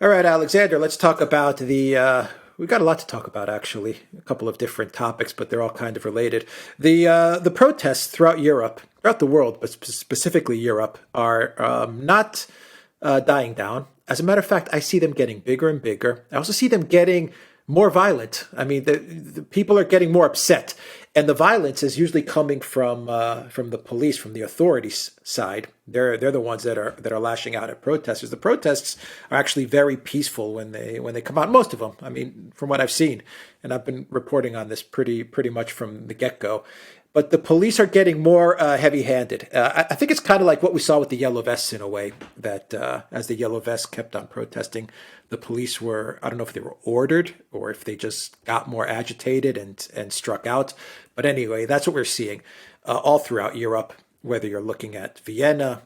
All right, Alexander, let's talk about we've got a lot to talk about, actually. A couple of different topics, but they're all kind of related. The protests throughout Europe, throughout the world, but specifically Europe, are not dying down. As a matter of fact, I see them getting bigger and bigger. I also see them getting more violent. I mean, the people are getting more upset, and the violence is usually coming from the police, from the authorities side. They're the ones that are lashing out at protesters. The protests are actually very peaceful when they come out. Most of them, I mean, from what I've seen, and I've been reporting on this pretty much from the get-go. But the police are getting more heavy-handed. I think it's kind of like what we saw with the Yellow Vests in a way, that as the Yellow Vests kept on protesting, the police were, I don't know if they were ordered or if they just got more agitated and struck out. But anyway, that's what we're seeing all throughout Europe, whether you're looking at Vienna.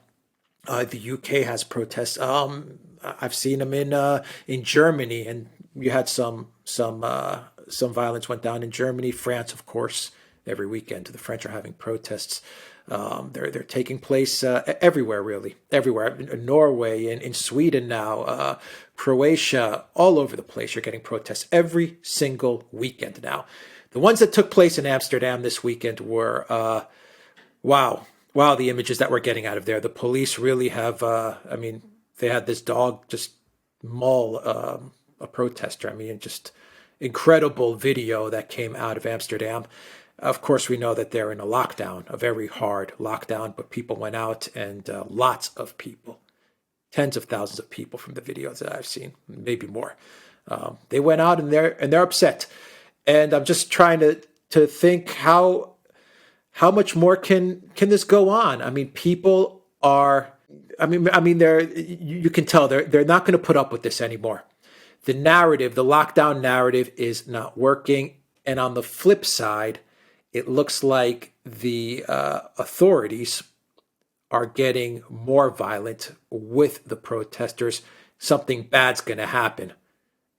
The UK has protests. I've seen them in Germany, and you had some violence went down in Germany. France, of course. Every weekend, the French are having protests. They're taking place everywhere, really, everywhere. In Norway, in Sweden now, Croatia, all over the place. You're getting protests every single weekend now. The ones that took place in Amsterdam this weekend were, wow, the images that we're getting out of there. The police really have, I mean, they had this dog just maul a protester. I mean, just incredible video that came out of Amsterdam. Of course, we know that they're in a lockdown, a very hard lockdown, but people went out, and lots of people, tens of thousands of people from the videos that I've seen, maybe more. They went out, and they're upset. And I'm just trying to think how much more can this go on? I mean, people are, I mean, you can tell they're not going to put up with this anymore. The narrative, the lockdown narrative, is not working. And on the flip side, it looks like the authorities are getting more violent with the protesters. Something bad's going to happen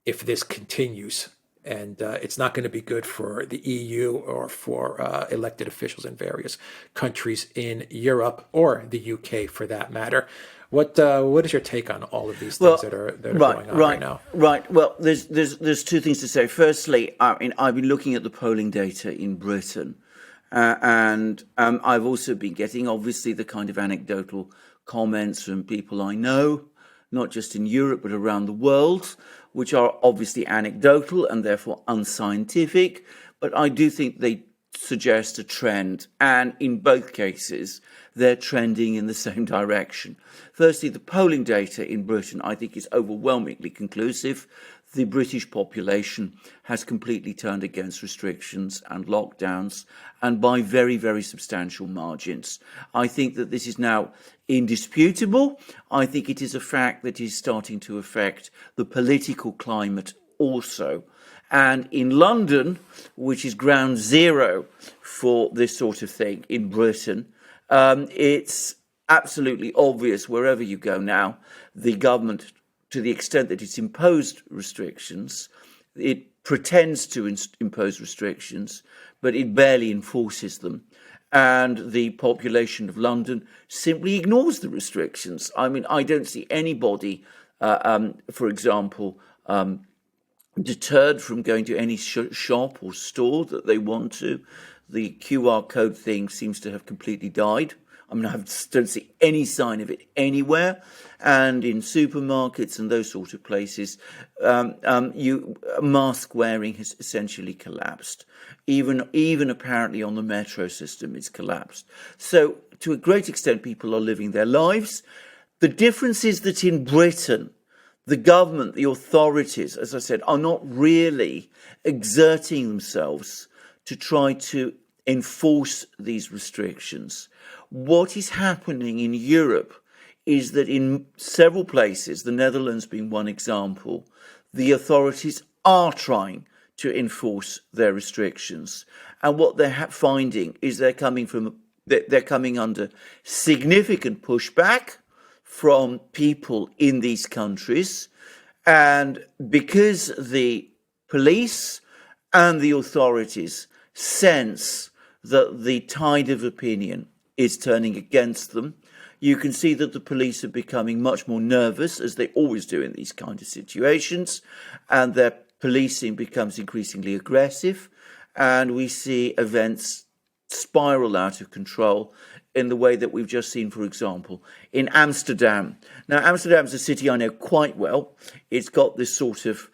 if this continues. And it's not going to be good for the EU or for elected officials in various countries in Europe or the UK, for that matter. What is your take on all of these things that are going on right now? Right. Well, there's two things to say. Firstly, I mean, I've been looking at the polling data in Britain, and I've also been getting, obviously, the kind of anecdotal comments from people I know, not just in Europe but around the world, which are obviously anecdotal and therefore unscientific. But I do think they suggest a trend, and in both cases, they're trending in the same direction. Firstly, the polling data in Britain, I think, is overwhelmingly conclusive. The British population has completely turned against restrictions and lockdowns, and by very, very substantial margins. I think that this is now indisputable. I think it is a fact that is starting to affect the political climate also. And in London, which is ground zero for this sort of thing in Britain, it's absolutely obvious wherever you go now, the government, to the extent that it's imposed restrictions, it pretends to impose restrictions, but it barely enforces them. And the population of London simply ignores the restrictions. I mean, I don't see anybody, for example, deterred from going to any shop or store that they want to. The QR code thing seems to have completely died. I mean, I don't see any sign of it anywhere. And in supermarkets and those sort of places, mask wearing has essentially collapsed. Even apparently on the metro system, it's collapsed. So to a great extent, people are living their lives. The difference is that in Britain, the government, the authorities, as I said, are not really exerting themselves to try to enforce these restrictions. What is happening in Europe is that in several places, the Netherlands being one example, the authorities are trying to enforce their restrictions. And what they're finding is they're coming under significant pushback from people in these countries. And because the police and the authorities sense that the tide of opinion is turning against them, You can see that the police are becoming much more nervous, as they always do in these kind of situations, and their policing becomes increasingly aggressive, and we see events spiral out of control in the way that we've just seen, for example, in Amsterdam. Now, Amsterdam is a city I know quite well. It's got this sort of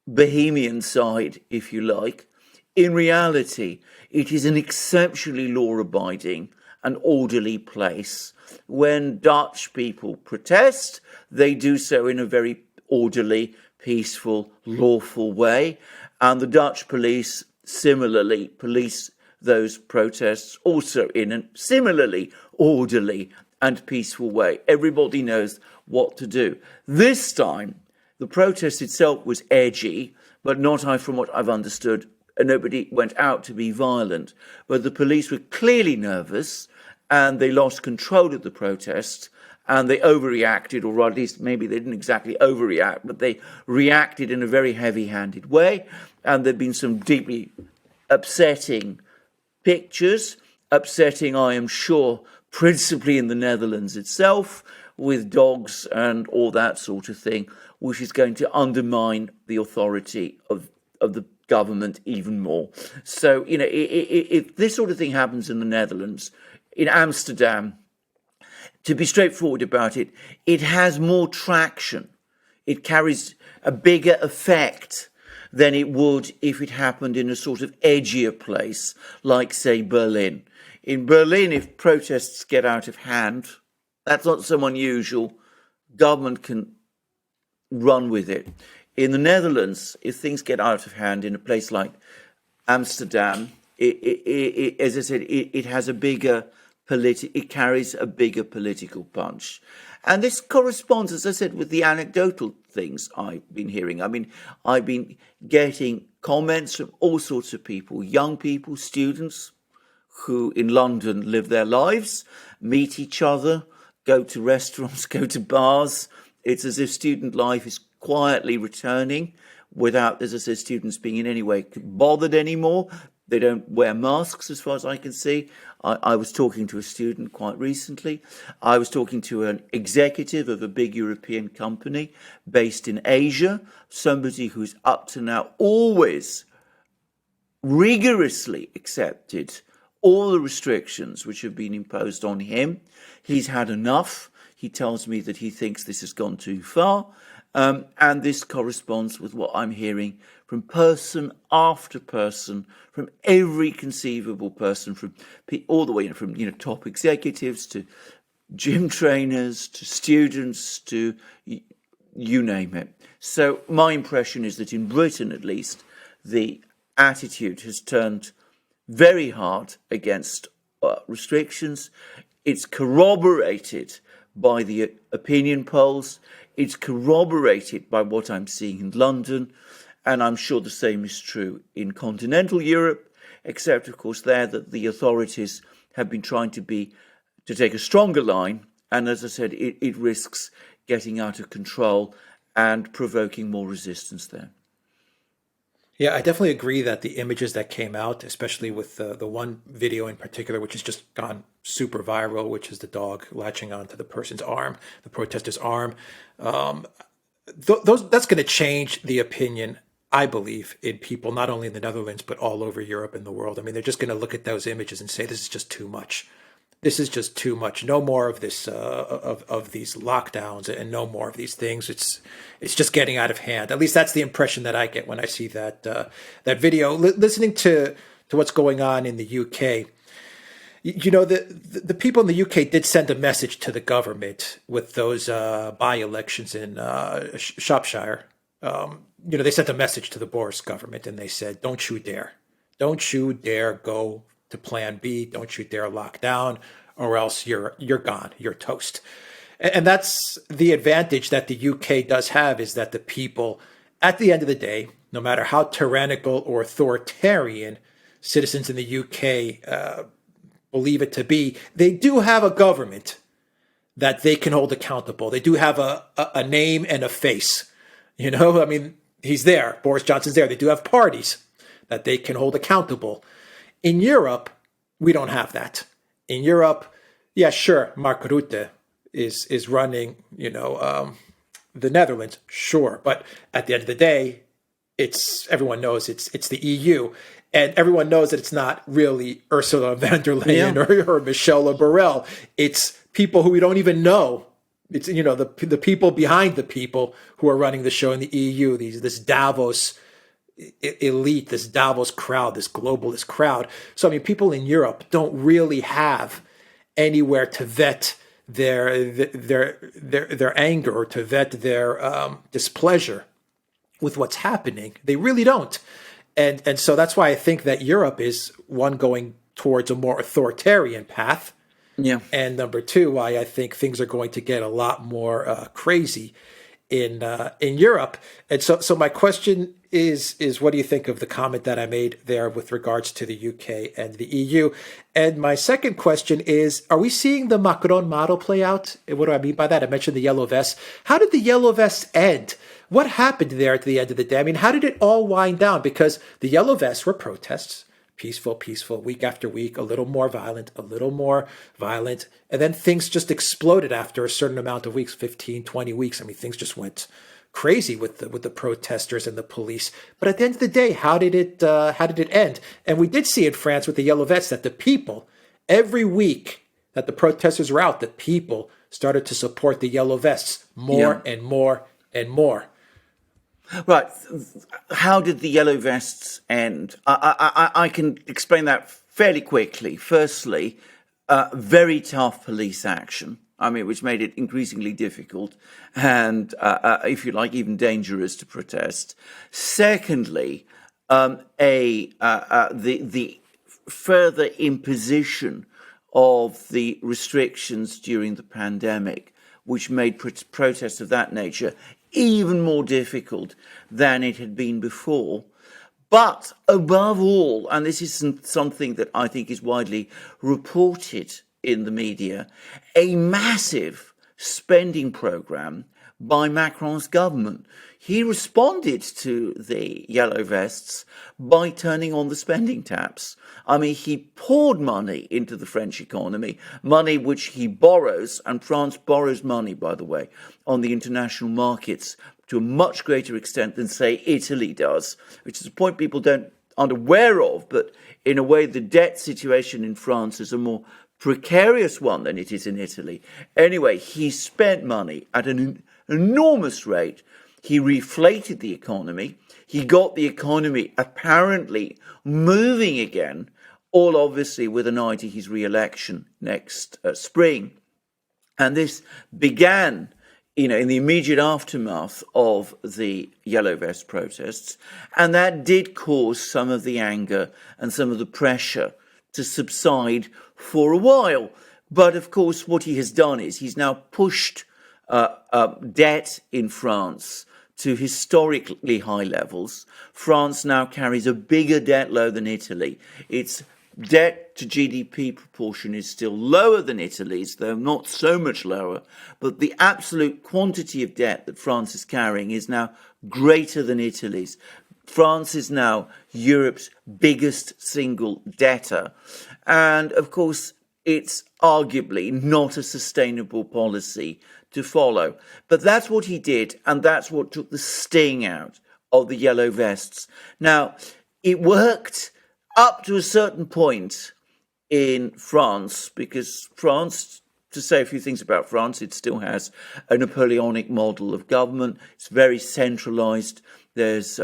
bohemian side, if you like. In reality, it is an exceptionally law-abiding and orderly place. When Dutch people protest, they do so in a very orderly, peaceful, lawful way. And the Dutch police similarly police those protests also in a similarly orderly and peaceful way. Everybody knows what to do. This time, the protest itself was edgy, but not, from what I've understood, nobody went out to be violent. But the police were clearly nervous, and they lost control of the protest, and they overreacted, or at least maybe they didn't exactly overreact, but they reacted in a very heavy-handed way. And there've been some deeply upsetting pictures, upsetting, I am sure, principally in the Netherlands itself, with dogs and all that sort of thing, which is going to undermine the authority of the government even more. So, if this sort of thing happens in the Netherlands, in Amsterdam, to be straightforward about it, it has more traction. It carries a bigger effect than it would if it happened in a sort of edgier place, like, say, Berlin. In Berlin, if protests get out of hand, that's not so unusual. Government can run with it. In the Netherlands, if things get out of hand in a place like Amsterdam, as I said, it has a bigger it carries a bigger political punch. And this corresponds, as I said, with the anecdotal things I've been hearing. I mean, I've been getting comments from all sorts of people, young people, students who in London live their lives, meet each other, go to restaurants, go to bars. It's as if student life is quietly returning without, as I said, students being in any way bothered anymore. They don't wear masks as far as I can see. I was talking to a student quite recently. I was talking to an executive of a big European company based in Asia, somebody who's up to now always rigorously accepted all the restrictions which have been imposed on him. He's had enough. He tells me that he thinks this has gone too far. And this corresponds with what I'm hearing from person after person, from every conceivable person, from all the way from top executives to gym trainers to students to you name it. So my impression is that in Britain, at least, the attitude has turned very hard against restrictions. It's corroborated by the opinion polls. It's corroborated by what I'm seeing in London, and I'm sure the same is true in continental Europe, except, of course, there that the authorities have been trying to take a stronger line, and as I said, it risks getting out of control and provoking more resistance there. Yeah, I definitely agree that the images that came out, especially with the one video in particular, which has just gone super viral, which is the dog latching onto the person's arm, the protester's arm, that's going to change the opinion, I believe, in people, not only in the Netherlands, but all over Europe and the world. I mean, they're just going to look at those images and say, this is just too much. This is just too much. No more of this, of these lockdowns, and no more of these things. It's just getting out of hand. At least that's the impression that I get when I see that that video. Listening to what's going on in the UK, the people in the UK did send a message to the government with those by-elections in Shropshire. They sent a message to the Boris government, and they said, "Don't you dare go to Plan B. Don't you dare lock down, or else you're gone. You're toast." And that's the advantage that the UK does have, is that the people, at the end of the day, no matter how tyrannical or authoritarian citizens in the UK believe it to be, they do have a government that they can hold accountable. They do have a name and a face. I mean, he's there. Boris Johnson's there. They do have parties that they can hold accountable. In Europe, we don't have that. In Europe, yeah, sure, Mark Rutte is running, the Netherlands, sure, but at the end of the day, everyone knows it's the EU, and everyone knows that it's not really Ursula von der Leyen or Michelle Borrell. It's people who we don't even know. It's the people behind the people who are running the show in the EU. This Davos elite, this Davos crowd, this globalist crowd. So I mean, people in Europe don't really have anywhere to vet their anger or to vet their displeasure with what's happening. They really don't. And so that's why I think that Europe is, one, going towards a more authoritarian path. Yeah. And number two, why I think things are going to get a lot more crazy in Europe. And so my question is what do you think of the comment that I made there with regards to the UK and the EU? And my second question is, are we seeing the Macron model play out? And what do I mean by that? I mentioned the yellow vests. How did the yellow vests end? What happened there at the end of the day? I mean, how did it all wind down? Because the yellow vests were protests, peaceful, week after week, a little more violent, and then things just exploded after a certain amount of weeks, 15, 20 weeks. I mean, things just went crazy with the protesters and the police. But at the end of the day, how did it end? And we did see in France with the yellow vests that the people, every week that the protesters were out, the people started to support the yellow vests more and more and more. Right. How did the yellow vests end? I can explain that fairly quickly. Firstly, very tough police action. I mean, which made it increasingly difficult and, if you like, even dangerous to protest. Secondly, the further imposition of the restrictions during the pandemic, which made protests of that nature even more difficult than it had been before. But above all, and this is something that I think is widely reported in the media, a massive spending program by Macron's government. He responded to the yellow vests by turning on the spending taps. I mean, he poured money into the French economy, money which he borrows, and France borrows money, by the way, on the international markets to a much greater extent than, say, Italy does, which is a point people aren't aware of, but in a way the debt situation in France is a more precarious one than it is in Italy. Anyway, he spent money at an enormous rate. He reflated the economy. He got the economy apparently moving again, all obviously with an eye to his re-election next spring. And this began, in the immediate aftermath of the Yellow Vest protests. And that did cause some of the anger and some of the pressure to subside for a while. But of course, what he has done is he's now pushed debt in France to historically high levels. France now carries a bigger debt load than Italy. Its debt to GDP proportion is still lower than Italy's, though not so much lower, but the absolute quantity of debt that France is carrying is now greater than Italy's. France is now Europe's biggest single debtor. And of course, it's arguably not a sustainable policy to follow. But that's what he did, and that's what took the sting out of the yellow vests. Now, it worked up to a certain point in France, because France, to say a few things about France, it still has a Napoleonic model of government. It's very centralized. There's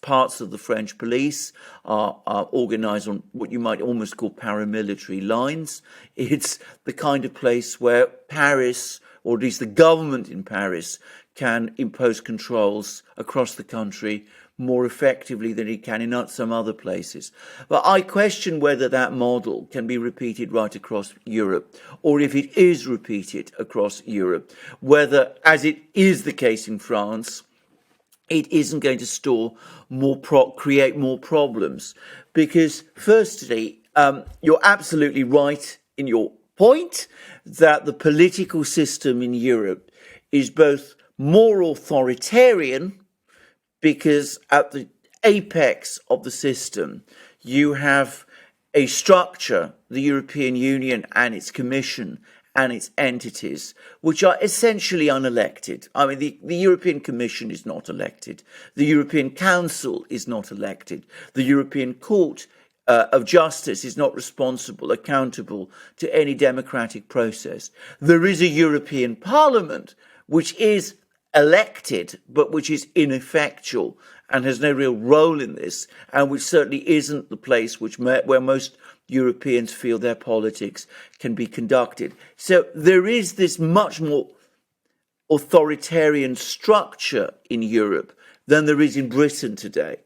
parts of the French police are organized on what you might almost call paramilitary lines. It's the kind of place where Paris, or at least the government in Paris, can impose controls across the country more effectively than it can in some other places. But I question whether that model can be repeated right across Europe, or if it is repeated across Europe, whether, as it is the case in France, it isn't going to create more problems. Because firstly, you're absolutely right in your point that the political system in Europe is both more authoritarian, because at the apex of the system, you have a structure, the European Union and its Commission and its entities, which are essentially unelected. I mean, the European Commission is not elected. The European Council is not elected. The European Court of Justice is not responsible, accountable to any democratic process. There is a European Parliament, which is elected, but which is ineffectual and has no real role in this, and which certainly isn't the place where most Europeans feel their politics can be conducted. So there is this much more authoritarian structure in Europe than there is in Britain today.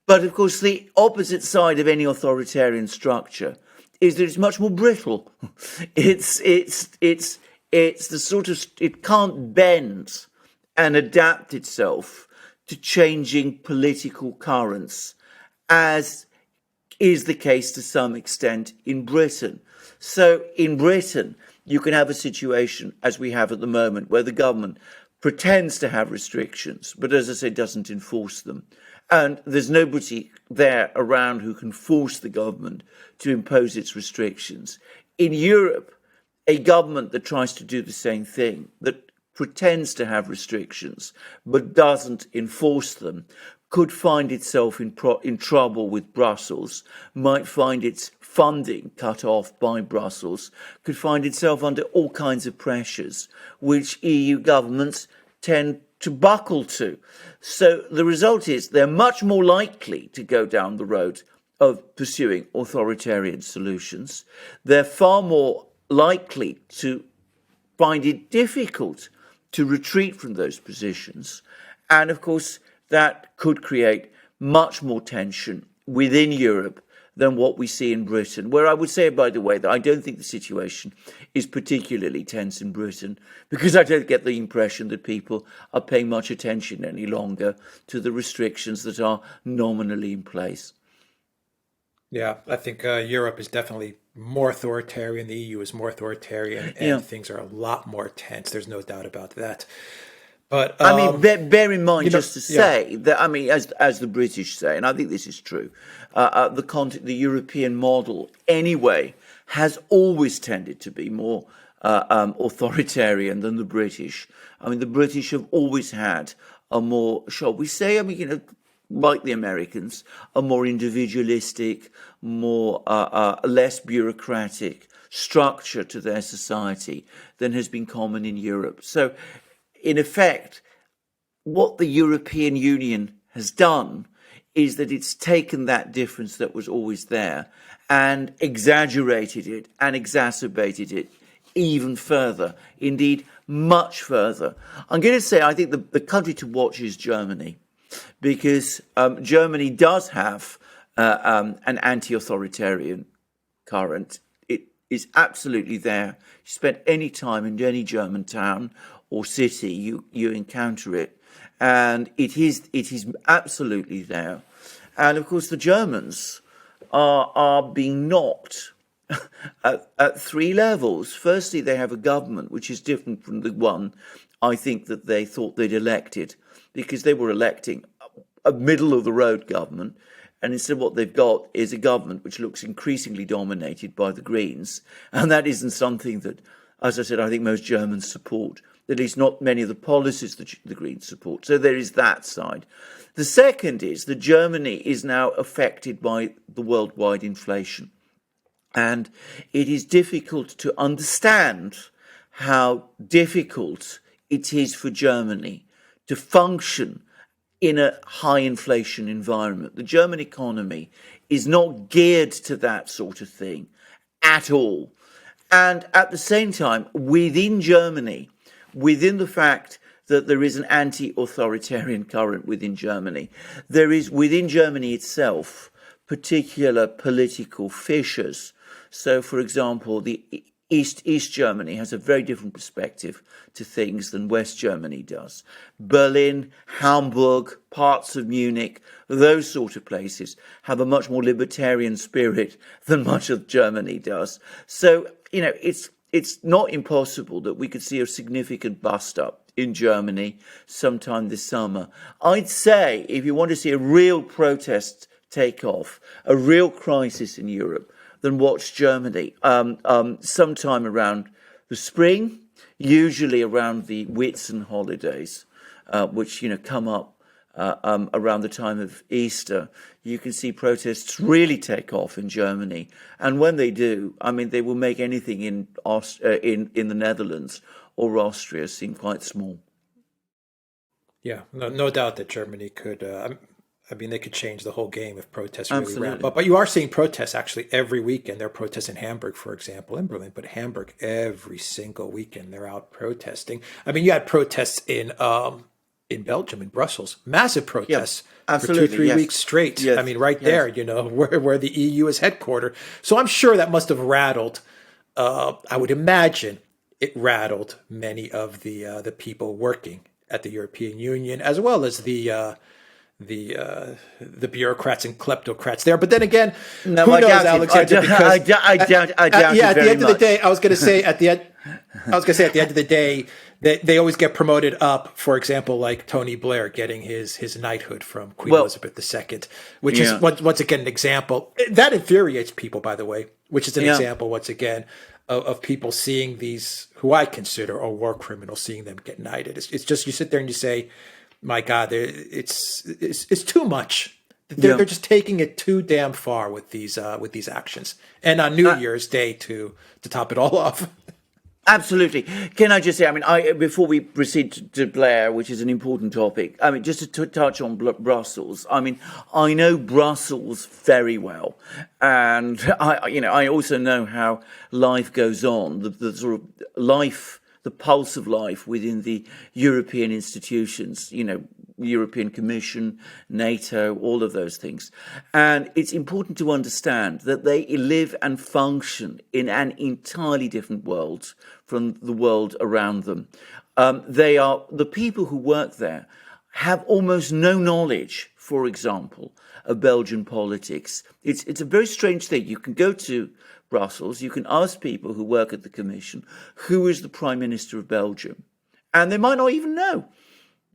But of course, the opposite side of any authoritarian structure is that it's much more brittle. It's the sort of, it can't bend and adapt itself to changing political currents, as is the case to some extent in Britain. So in Britain, you can have a situation, as we have at the moment, where the government pretends to have restrictions, but as I say, doesn't enforce them. And there's nobody there around who can force the government to impose its restrictions. In Europe, a government that tries to do the same thing, that pretends to have restrictions, but doesn't enforce them, could find itself in trouble with Brussels, might find its funding cut off by Brussels, could find itself under all kinds of pressures, which EU governments tend to buckle to. So the result is they're much more likely to go down the road of pursuing authoritarian solutions. They're far more likely to find it difficult to retreat from those positions. And of course, that could create much more tension within Europe than what we see in Britain, where I would say, by the way, that I don't think the situation is particularly tense in Britain, because I don't get the impression that people are paying much attention any longer to the restrictions that are nominally in place. Yeah, I think Europe is definitely more authoritarian. The EU is more authoritarian, and things are a lot more tense. There's no doubt about that. But I mean, bear in mind, just to say that, I mean, as the British say, and I think this is true, the European model anyway has always tended to be more authoritarian than the British. I mean, the British have always had a more, shall we say, I mean, like the Americans, a more individualistic, more less bureaucratic structure to their society than has been common in Europe. So, in effect, what the European Union has done is that it's taken that difference that was always there and exaggerated it and exacerbated it even further, indeed much further. I'm going to say I think the country to watch is Germany, because Germany does have an anti-authoritarian current. It is absolutely there. You spend any time in any German town or city, you encounter it, and it is absolutely there. And of course, the Germans are being knocked at three levels. Firstly, they have a government which is different from the one I think that they thought they'd elected, because they were electing a middle of the road government, and instead what they've got is a government which looks increasingly dominated by the Greens, and that isn't something that, as I said, I think most Germans support. At least not many of the policies that the Greens support. So there is that side. The second is that Germany is now affected by the worldwide inflation. And it is difficult to understand how difficult it is for Germany to function in a high inflation environment. The German economy is not geared to that sort of thing at all. And at the same time, within Germany, within the fact that there is an anti-authoritarian current within Germany, there is within Germany itself particular political fissures. So, for example, the East Germany has a very different perspective to things than West Germany does. Berlin, Hamburg, parts of Munich, those sort of places have a much more libertarian spirit than much of Germany does. So, you know, it's not impossible that we could see a significant bust up in Germany sometime this summer. I'd say if you want to see a real protest take off, a real crisis in Europe, then watch Germany sometime around the spring, usually around the Whitsun holidays, which come up around the time of Easter, you can see protests really take off in Germany. And when they do, I mean, they will make anything in the Netherlands or Austria seem quite small. Yeah, no doubt that Germany could. I mean, they could change the whole game if protests really ramp Absolutely. up. But you are seeing protests actually every weekend. There are protests in Hamburg, for example, in Berlin, but Hamburg every single weekend they're out protesting. I mean, you had protests in Belgium, in Brussels, massive protests for absolutely, 2-3 yes. weeks straight. Yes, I mean, right yes. there, where the EU is headquartered. So I'm sure that must have rattled. I would imagine it rattled many of the people working at the European Union, as well as the bureaucrats and kleptocrats there. But then again, No, who I knows, doubt it. Alexander? I doubt Yeah, it at the very end of the much. day, I was going to say at the end of the day, they always get promoted up. For example, like Tony Blair getting his knighthood from Queen Well, Elizabeth II, which yeah. is once again an example that infuriates people. By the way, which is an Yeah. example once again of people seeing these who I consider are war criminals, seeing them get knighted. It's just you sit there and you say, my God, it's too much. They're just taking it too damn far with these actions. And on New Year's Day to top it all off. Absolutely. Can I just say, I mean, before we proceed to Blair, which is an important topic, I mean, just to touch on Brussels, I mean, I know Brussels very well. And, I also know how life goes on, the sort of life, the pulse of life within the European institutions, European Commission, NATO, all of those things. And it's important to understand that they live and function in an entirely different world from the world around them. The people who work there have almost no knowledge, for example, of Belgian politics. It's a very strange thing. You can go to Brussels, you can ask people who work at the Commission, who is the Prime Minister of Belgium? And they might not even know.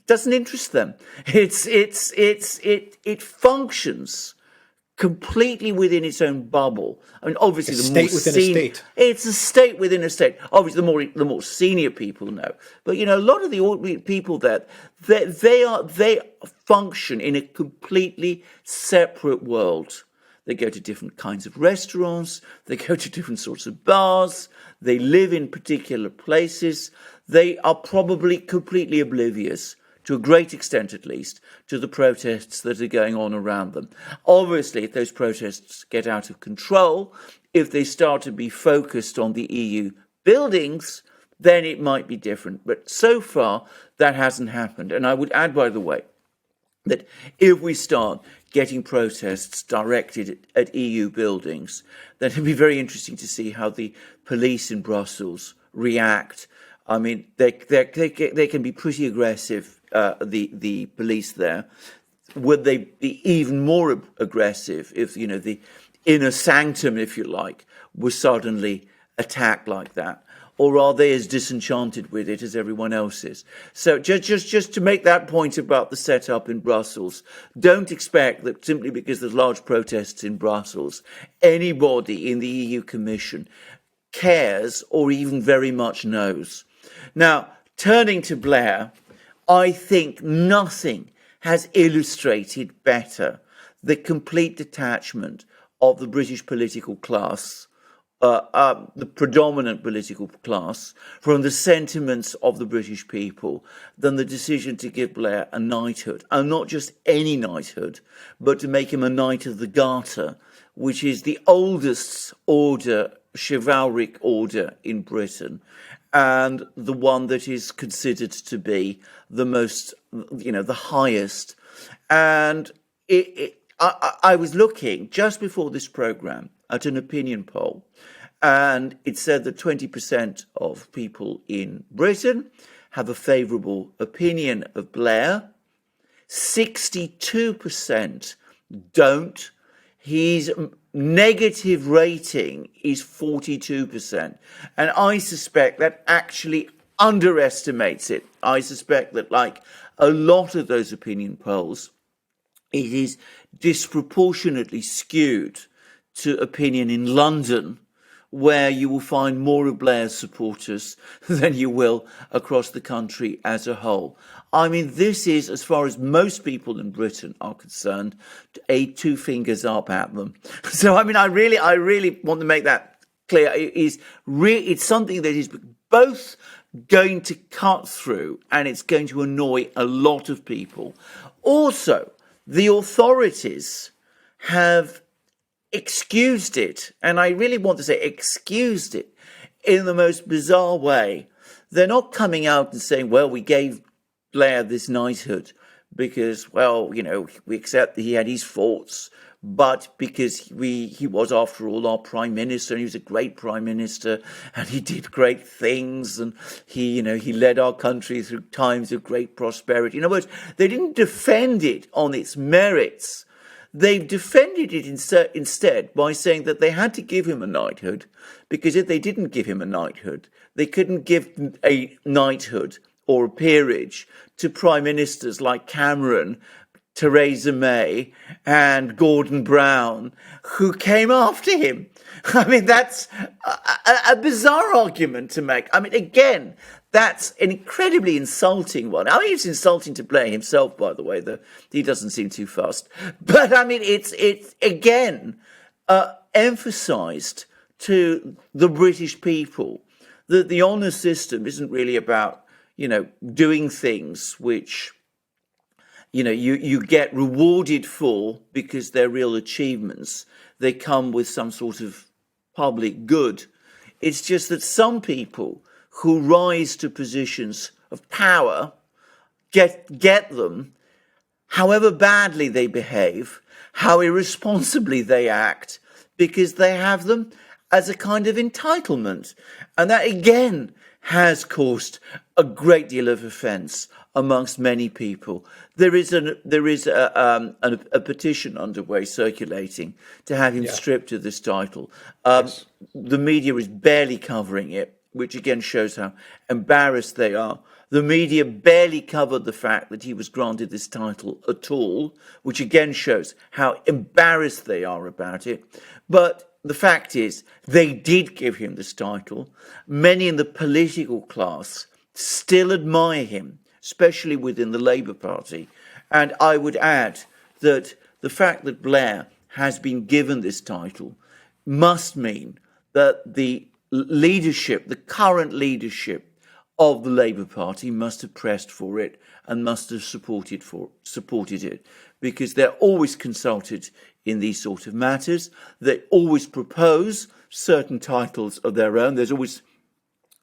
Doesn't interest them. It functions completely within its own bubble. I mean, obviously, A state within a state. It's a state within a state. Obviously, the more senior people know, but a lot of the ordinary people that they function in a completely separate world. They go to different kinds of restaurants. They go to different sorts of bars. They live in particular places. They are probably completely oblivious, to a great extent at least, to the protests that are going on around them. Obviously, if those protests get out of control, if they start to be focused on the EU buildings, then it might be different. But so far, that hasn't happened. And I would add, by the way, that if we start getting protests directed at EU buildings, then it'll be very interesting to see how the police in Brussels react. I mean, they can be pretty aggressive, the police there. Would they be even more aggressive if, the inner sanctum, if you like, was suddenly attacked like that? Or are they as disenchanted with it as everyone else is? So just to make that point about the setup in Brussels, don't expect that simply because there's large protests in Brussels, anybody in the EU Commission cares or even very much knows. Now, turning to Blair, I think nothing has illustrated better the complete detachment of the British political class, the predominant political class, from the sentiments of the British people than the decision to give Blair a knighthood. And not just any knighthood, but to make him a Knight of the Garter, which is the oldest order, chivalric order in Britain, and the one that is considered to be the most, the highest. And I was looking just before this programme at an opinion poll, and it said that 20% of people in Britain have a favourable opinion of Blair. 62% don't. His negative rating is 42%. And I suspect that actually underestimates it. I suspect that, like a lot of those opinion polls, it is disproportionately skewed to opinion in London, where you will find more of Blair's supporters than you will across the country as a whole. I mean, this is, as far as most people in Britain are concerned, a two fingers up at them. So, I mean, I really want to make that clear. It's something that is both going to cut through and it's going to annoy a lot of people. Also, the authorities have excused it, and I really want to say excused it, in the most bizarre way. They're not coming out and saying, well, we gave Blair this knighthood because, well, you know, we accept that he had his faults, but because he was, after all, our prime minister, and he was a great prime minister, and he did great things, and he led our country through times of great prosperity. In other words, they didn't defend it on its merits. They've defended it instead by saying that they had to give him a knighthood, because if they didn't give him a knighthood, they couldn't give a knighthood or a peerage to prime ministers like Cameron, Theresa May, and Gordon Brown, who came after him. I mean, that's a bizarre argument to make. I mean, again, that's an incredibly insulting one. I mean, it's insulting to Blair himself, by the way, though he doesn't seem too fussed. But I mean, it's again emphasised to the British people that the honour system isn't really about, you know, doing things which, you know, you get rewarded for because they're real achievements. They come with some sort of public good. It's just that some people who rise to positions of power get them, however badly they behave, how irresponsibly they act, because they have them as a kind of entitlement. And that, again, has caused a great deal of offence amongst many people. There is a petition underway circulating to have him stripped of this title. Yes. The media is barely covering it, which again shows how embarrassed they are. The media barely covered the fact that he was granted this title at all, which again shows how embarrassed they are about it. But the fact is, they did give him this title. Many in the political class still admire him, especially within the Labour Party. And I would add that the fact that Blair has been given this title must mean that the leadership, the current leadership of the Labour Party must have pressed for it and must have supported it, because they're always consulted in these sort of matters. They always propose certain titles of their own. There's always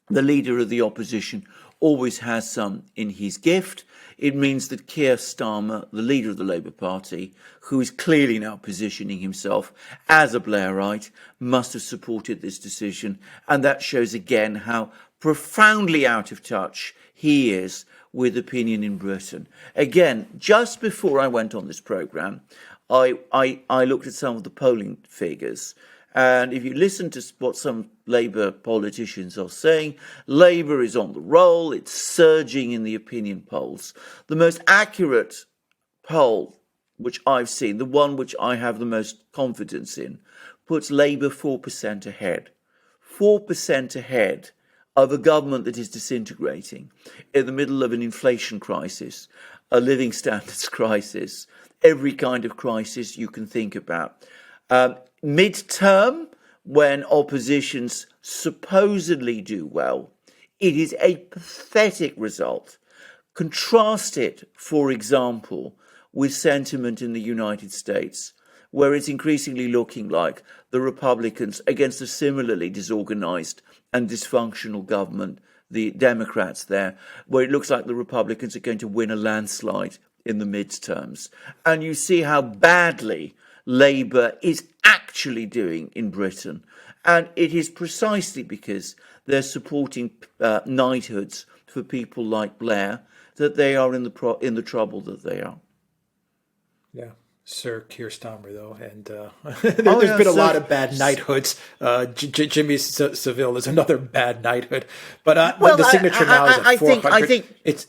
the leader of the opposition always has some in his gift. It means that Keir Starmer, the leader of the Labour Party, who is clearly now positioning himself as a Blairite, must have supported this decision. And that shows again how profoundly out of touch he is with opinion in Britain. Again, just before I went on this programme, I looked at some of the polling figures. And if you listen to what some Labour politicians are saying, Labour is on the roll, it's surging in the opinion polls. The most accurate poll which I've seen, the one which I have the most confidence in, puts Labour 4% ahead. 4% ahead of a government that is disintegrating in the middle of an inflation crisis, a living standards crisis, every kind of crisis you can think about. Mid-term, when oppositions supposedly do well, it is a pathetic result. Contrast it, for example, with sentiment in the United States, where it's increasingly looking like the Republicans, against a similarly disorganized and dysfunctional government, the Democrats there, where it looks like the Republicans are going to win a landslide in the midterms. And you see how badly Labour is actually doing in Britain. And it is precisely because they're supporting knighthoods for people like Blair that they are in the trouble that they are. Yeah. Sir Keir Starmer, though, and there's been a lot of bad knighthoods. Jimmy Savile is another bad knighthood, but the signature now is at 400. I think it's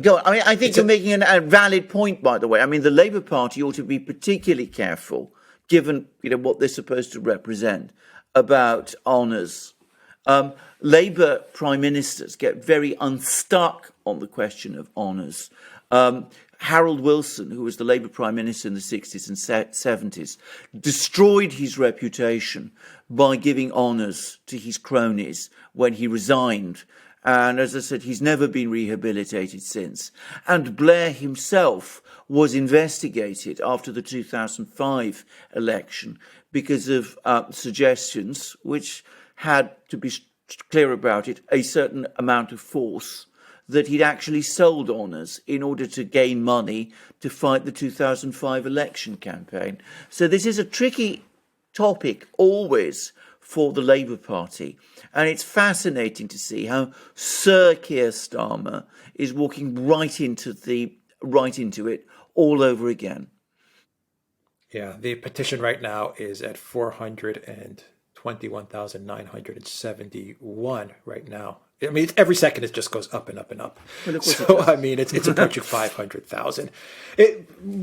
go on. I mean, I think you're making a valid point, by the way. I mean, the Labour Party ought to be particularly careful, given what they're supposed to represent, about honours. Labour prime ministers get very unstuck on the question of honours. Harold Wilson, who was the Labour prime minister in the 60s and 70s, destroyed his reputation by giving honours to his cronies when he resigned. And as I said, he's never been rehabilitated since. And Blair himself was investigated after the 2005 election because of suggestions which had, to be clear about it, a certain amount of force, that he'd actually sold honours in order to gain money to fight the 2005 election campaign. So this is a tricky topic always for the Labour Party. And it's fascinating to see how Sir Keir Starmer is walking right into it all over again. Yeah, the petition right now is at 421,971 right now. I mean, every second it just goes up and up and up. So, I mean, it's approaching 500,000.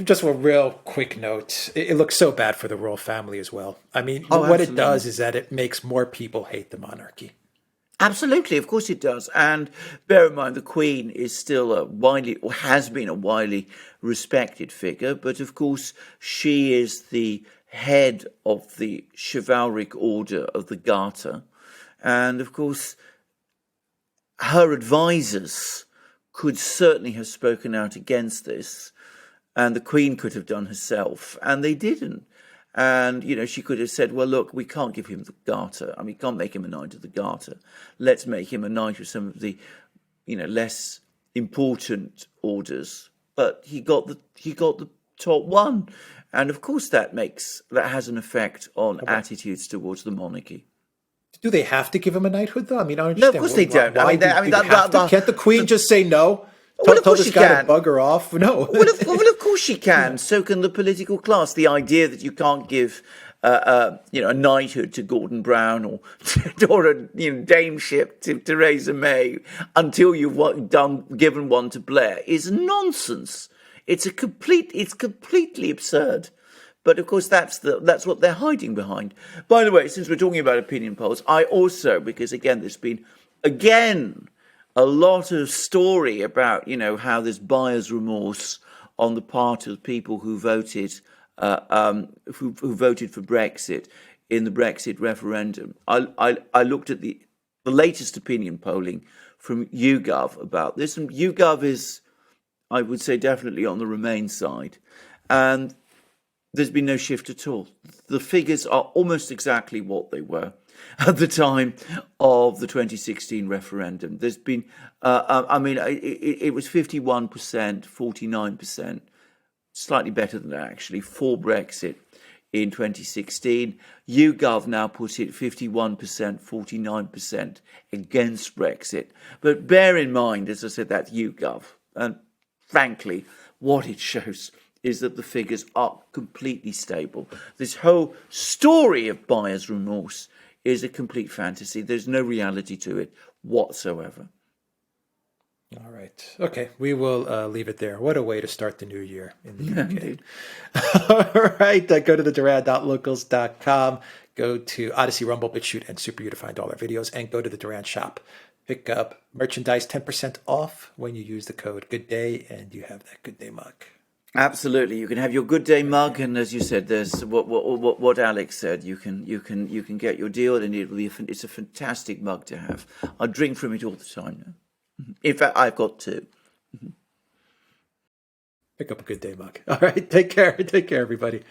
Just a real quick note, it looks so bad for the royal family as well. I mean, what it does is that it makes more people hate the monarchy. Absolutely, of course it does. And bear in mind, the Queen is still has been a widely respected figure, but of course she is the head of the chivalric order of the Garter. And of course, her advisors could certainly have spoken out against this, and the Queen could have done herself, and they didn't. And, she could have said, well, look, we can't give him the Garter. I mean, we can't make him a knight of the Garter. Let's make him a knight of some of the, less important orders. But he got the top one. And of course that has an effect on attitudes towards the monarchy. Do they have to give him a knighthood, though? I mean, I understand. No, of course they don't. Can't the Queen just say no? Well, of course this guy to bugger off? No. Well, of course she can. So can the political class. The idea that you can't give, a knighthood to Gordon Brown or a dameship to Theresa May until you've given one to Blair is nonsense. It's completely absurd. But of course, that's what they're hiding behind. By the way, since we're talking about opinion polls, I also, because again, there's been a lot of story about how there's buyer's remorse on the part of people who voted who voted for Brexit in the Brexit referendum. I looked at the latest opinion polling from YouGov about this, and YouGov is, I would say, definitely on the Remain side, and there's been no shift at all. The figures are almost exactly what they were at the time of the 2016 referendum. There's been, it was 51%, 49%, slightly better than that actually, for Brexit in 2016. YouGov now put it 51%, 49% against Brexit. But bear in mind, as I said, that's YouGov. And frankly, what it shows is that the figures are completely stable. This whole story of buyer's remorse is a complete fantasy. There's no reality to it whatsoever. All right. Okay, we will leave it there. What a way to start the new year in the UK. Indeed. All right, go to the Duran.locals.com, go to Odyssey, Rumble, BitChute, and Super You to find all our videos, and go to the Duran shop. Pick up merchandise 10% off when you use the code Good Day, and you have that Good Day mug. Absolutely, you can have your Good Day mug, and as you said, there's what Alex said. You can get your deal, and it's a fantastic mug to have. I drink from it all the time now. In fact, I've got two. Pick up a Good Day mug. All right, take care, everybody.